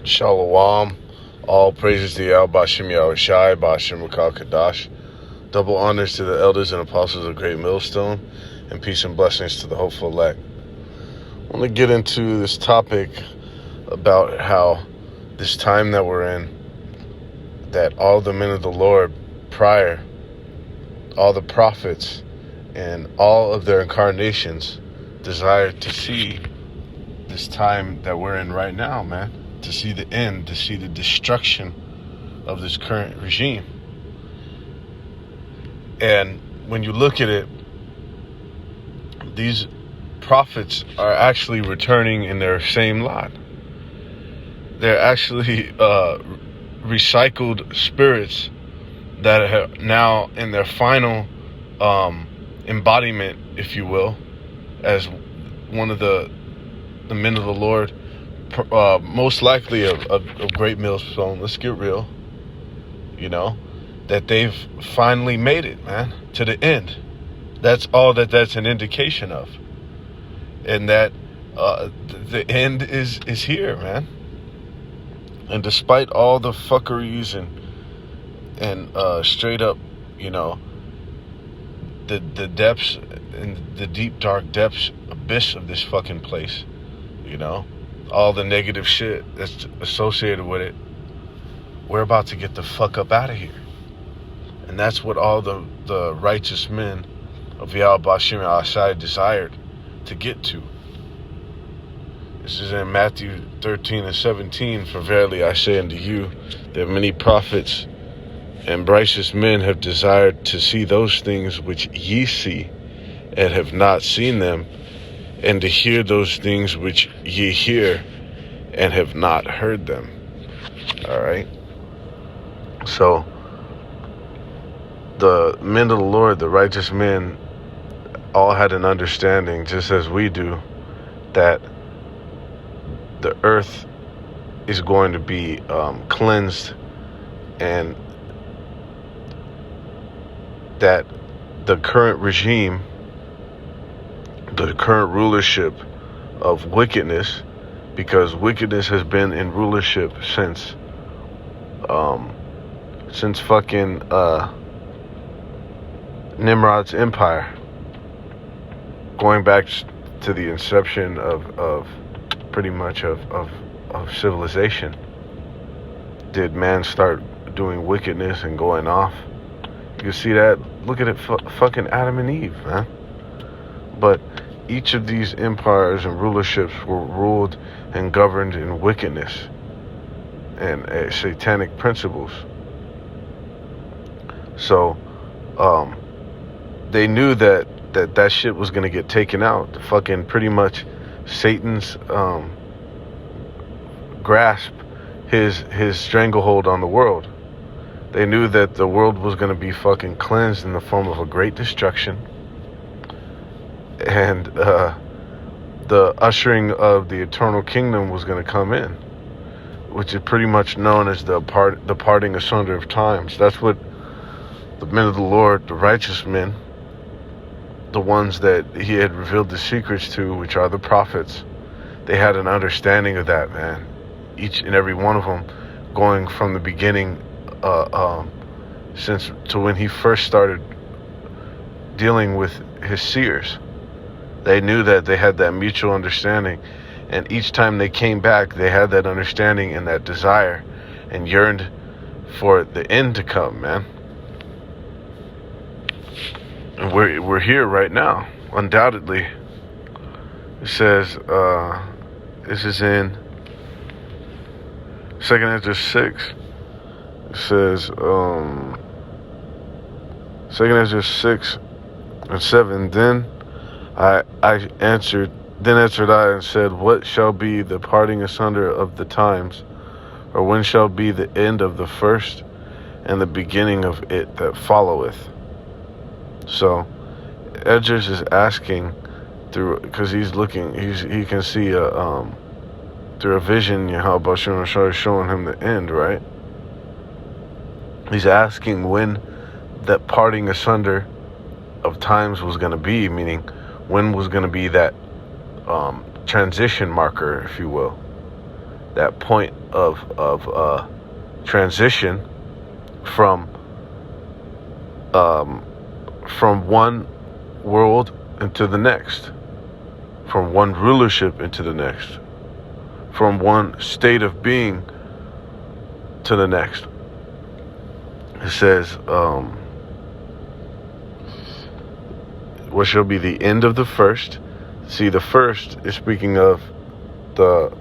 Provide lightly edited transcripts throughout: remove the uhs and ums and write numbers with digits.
Shalom. All praises to Yahweh Bashem Yahushai, Bashem Rakal Kadash. Double honors to the elders and apostles of Great Millstone, and peace and blessings to the hopeful elect. I want to get into this topic about how this time that we're in, that all the men of the Lord prior, all the prophets, and all of their incarnations desired to see this time that we're in right now, man. To see the end, to see the destruction of this current regime. And when you look at it, these prophets are actually returning in their same lot. They're actually recycled spirits that are now in their final embodiment, if you will, as one of the men of the Lord, most likely of Great Millstone. Let's get real, that they've finally made it, man, to the end. That's all that's an indication of, and that the end is here, man. And despite all the fuckeries and straight up, the depths and the deep dark depths abyss of this fucking place, all the negative shit that's associated with it, we're about to get the fuck up out of here. And that's what all the righteous men of Yahweh Bashem Yahushai desired to get to. This is in Matthew 13 and 17. For verily I say unto you, that many prophets and righteous men have desired to see those things which ye see, and have not seen them, and to hear those things which ye hear, and have not heard them. All right. So the men of the Lord, the righteous men, all had an understanding, just as we do, that the earth is going to be cleansed, and that the current regime, the current rulership of wickedness, because wickedness has been in rulership since fucking Nimrod's empire, going back to the inception of pretty much of civilization. Did man start doing wickedness and going off? You see that? Look at it, fucking Adam and Eve, man. But each of these empires and rulerships were ruled and governed in wickedness and satanic principles. So they knew that shit was going to get taken out. Fucking pretty much Satan's grasp, his stranglehold on the world. They knew that the world was going to be fucking cleansed in the form of a great destruction, and the ushering of the eternal kingdom was going to come in, which is pretty much known as the parting asunder of times. That's what the men of the Lord, the righteous men, the ones that he had revealed the secrets to, which are the prophets, they had an understanding of that, man. Each and every one of them, going from the beginning, since to when he first started dealing with his seers. They knew that they had that mutual understanding, and each time they came back, they had that understanding and that desire, and yearned for the end to come, man. And we're here right now, undoubtedly. It says, this is in 2 Ezra 6. It says, 2 Ezra 6 and 7. Then answered I and said, what shall be the parting asunder of the times? Or when shall be the end of the first and the beginning of it that followeth? So Edges is asking through, because he's looking, he can see through a vision, how Bashem is showing him the end, right? He's asking when that parting asunder of times was going to be, meaning when was going to be that transition marker, if you will. that point of transition from one world into the next, from one rulership into the next, from one state of being to the next. It says, what shall be the end of the first? See, the first is speaking of the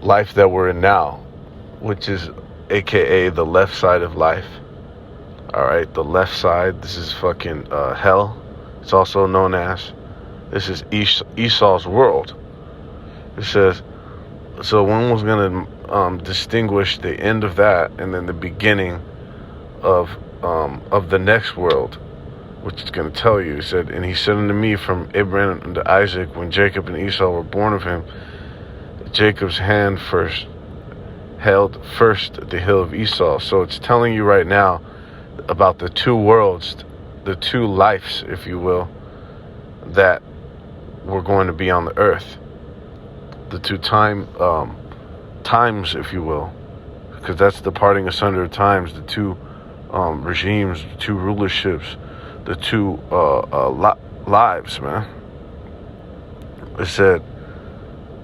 life that we're in now, which is AKA the left side of life. All right, the left side. This is fucking hell. It's also known as. This is Esau's world. It says, so one was going to distinguish the end of that and then the beginning of the next world, which is going to tell you. It said, and he said unto me, from Abraham unto Isaac, when Jacob and Esau were born of him, Jacob's hand held first the hill of Esau. So it's telling you right now about the two worlds, the two lives, if you will, that were going to be on the earth. The two times, if you will, because that's the parting asunder of times, the two regimes, the two rulerships, the two lives, man. It said,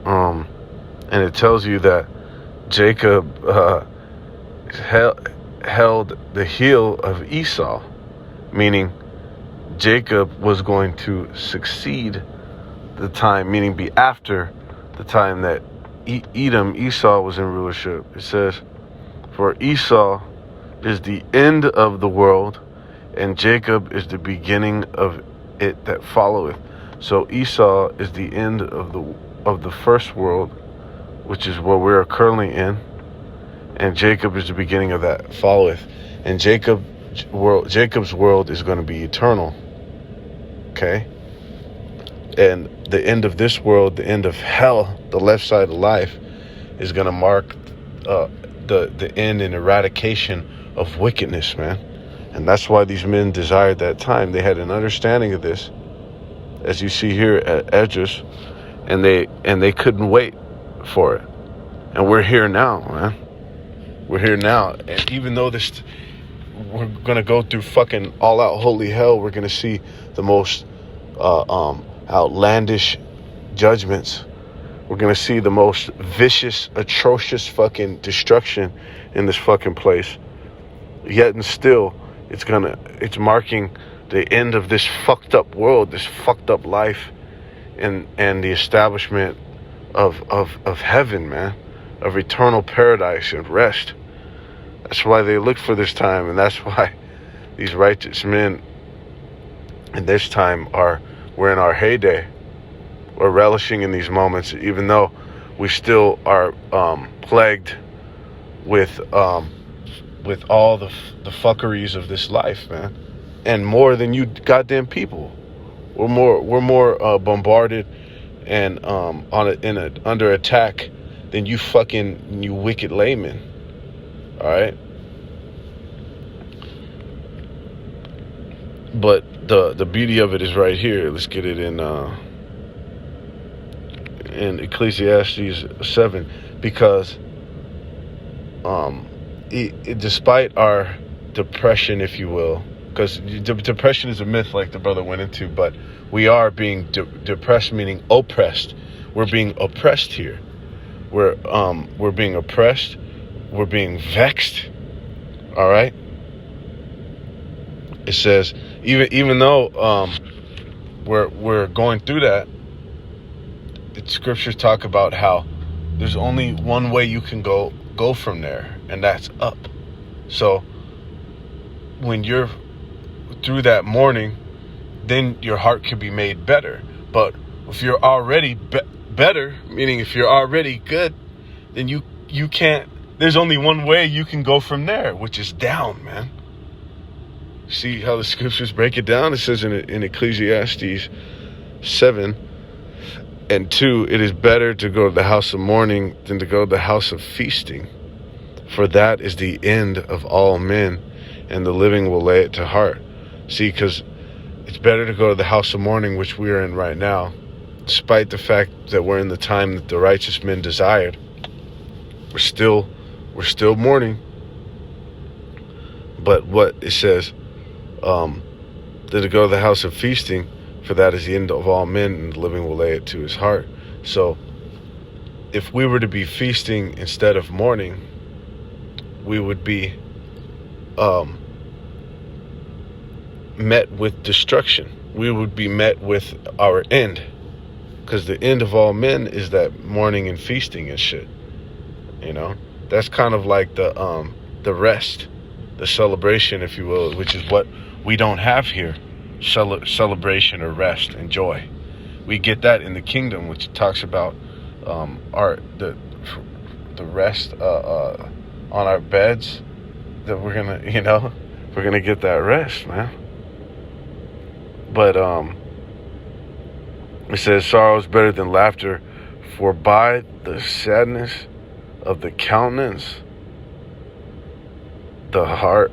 and it tells you that Jacob held the heel of Esau, meaning Jacob was going to succeed the time, meaning be after the time that Esau was in rulership. It says, for Esau is the end of the world, and Jacob is the beginning of it that followeth. So Esau is the end of the first world, which is what we're currently in, and Jacob is the beginning of that followeth. And Jacob's world is going to be eternal. Okay? And the end of this world, the end of hell, the left side of life, is going to mark the end and eradication of wickedness, man. And that's why these men desired that time. They had an understanding of this, as you see here at Esdras, and they couldn't wait for it. And we're here now, man. We're here now. And even though we're going to go through fucking all-out holy hell, we're going to see the most outlandish judgments. We're going to see the most vicious, atrocious fucking destruction in this fucking place. Yet and still, it's marking the end of this fucked up world, this fucked up life, and the establishment of heaven, man, of eternal paradise and rest. That's why they look for this time, and that's why these righteous men in this time we're in our heyday. We're relishing in these moments, even though we still are plagued with all the fuckeries of this life, man, and more than you goddamn people. We're more bombarded and under attack than you wicked laymen. All right, but the beauty of it is right here. Let's get it in Ecclesiastes 7, because despite our depression, if you will, because depression is a myth, like the brother went into, but we are being depressed, meaning oppressed. We're being oppressed here. We're being oppressed. We're being vexed. All right. It says even though we're going through that, the scriptures talk about how there's only one way you can go from there, and that's up. So when you're through that mourning, then your heart can be made better. But if you're already better, meaning if you're already good, then you can't. There's only one way you can go from there, which is down, man. See how the scriptures break it down? It says in Ecclesiastes 7 and 2, it is better to go to the house of mourning than to go to the house of feasting. For that is the end of all men, and the living will lay it to heart. See, because it's better to go to the house of mourning, which we are in right now, despite the fact that we're in the time that the righteous men desired. We're still mourning. But what it says, that to go to the house of feasting, for that is the end of all men, and the living will lay it to his heart. So if we were to be feasting instead of mourning, we would be met with destruction. We would be met with our end, because the end of all men is that mourning and feasting and shit. You know, that's kind of like the rest, the celebration, if you will, which is what we don't have here. Celebration or rest and joy. We get that in the kingdom, which talks about the rest on our beds, that we're gonna get that rest, man. But it says sorrow is better than laughter, for by the sadness of the countenance the heart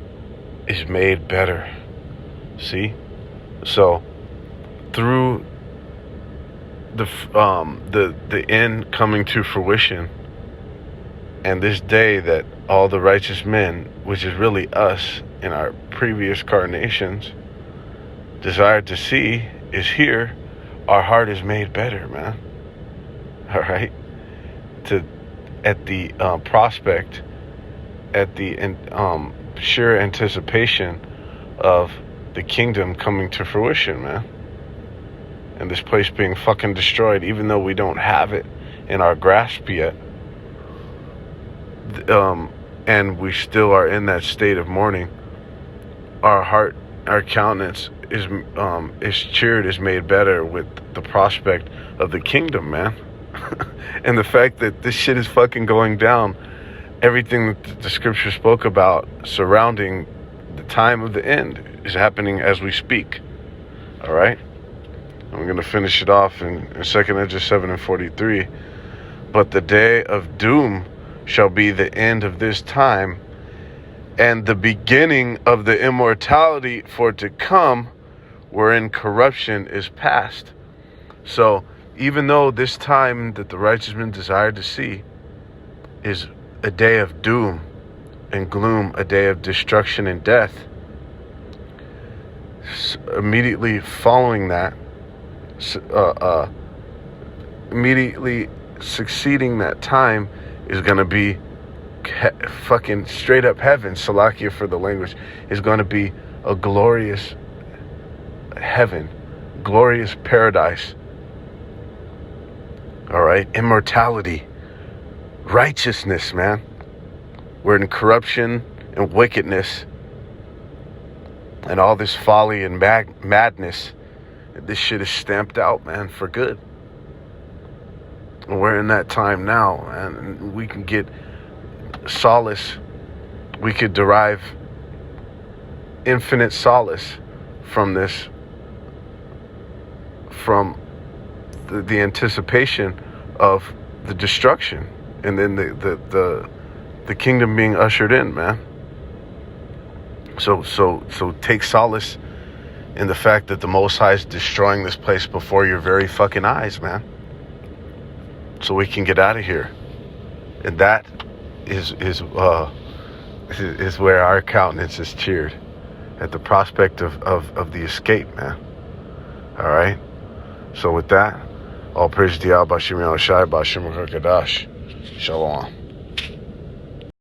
is made better. See? So through the end coming to fruition, and this day that all the righteous men, which is really us in our previous carnations, desired to see, is here, our heart is made better, man. All right? At the prospect, at the sure anticipation of the kingdom coming to fruition, man. And this place being fucking destroyed, even though we don't have it in our grasp yet. And we still are in that state of mourning. Our heart, our countenance is cheered, is made better with the prospect of the kingdom, man. And the fact that this shit is fucking going down, everything that the scripture spoke about surrounding the time of the end is happening as we speak. All right? I'm going to finish it off in 2nd Ezra 7:43. But the day of doom shall be the end of this time, and the beginning of the immortality for to come, wherein corruption is past. So even though this time that the righteous men desire to see is a day of doom and gloom, a day of destruction and death, immediately following that, immediately succeeding that time is going to be fucking straight up heaven. Salakia for the language. Is going to be a glorious heaven, glorious paradise. All right, immortality, righteousness, man. We're in corruption and wickedness and all this folly and madness. This shit is stamped out, man, for good. And we're in that time now, and we can get solace. We could derive infinite solace from this, from the anticipation of the destruction, and then the kingdom being ushered in, man. So take solace in the fact that the Most High is destroying this place before your very fucking eyes, man. So we can get out of here, and that is where our countenance is cheered, at the prospect of the escape, man. All right. So with that, all praise to Yahweh Bashim Yahushai Bashim Hakadash. Shalom.